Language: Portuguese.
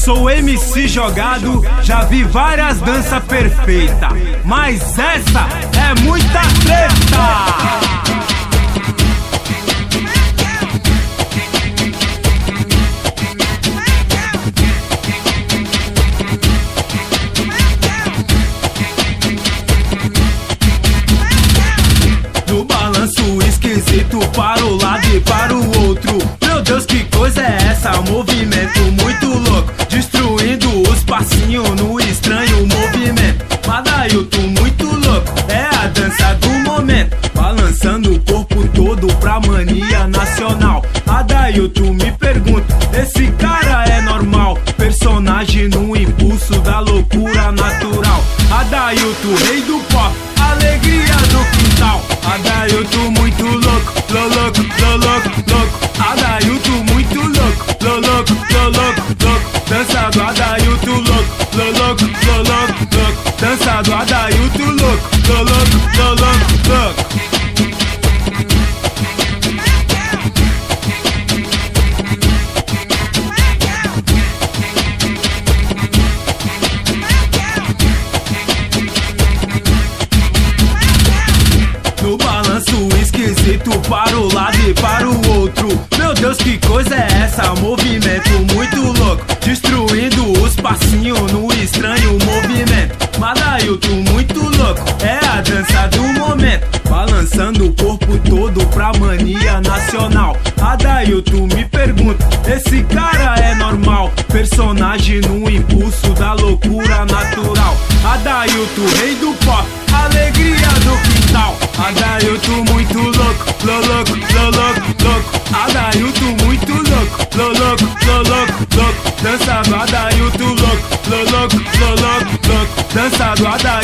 Sou MC jogado, já vi várias danças perfeitas, mas essa é muita treta. No balanço esquisito para o lado e para o outro. Meu Deus, que coisa é essa? Movimento muito louco, destruindo os passinhos no estranho movimento. Madailton muito louco, é a dança do momento, balançando o corpo todo pra mania nacional. Adailton me pergunta, esse cara é normal? Personagem no impulso da loucura natural. Adailton, rei do pop, alegria do quintal. Adailton muito louco, louco, louco, louco. Adailton muito louco, louco, louco, louco. Dança do Adailton louco, louco, louco, louco. Dança do Adailton louco, louco, louco, louco. No balanço esquisito para o lado e para o outro. Meu Deus, que coisa é essa? Movimento muito louco, destruindo os passinhos no estranho movimento. Madailton muito louco, é a dança do momento, balançando o corpo todo pra mania nacional. Adailton me pergunta, esse cara é normal? Personagem no impulso da loucura natural. Adailton, rei do pop, alegria do quintal. Adailton muito louco, louco, louco, louco. Adailton muito louco, louco, louco, louco. Dança do Adailton louco, louco, louco, louco. Dança do Adailton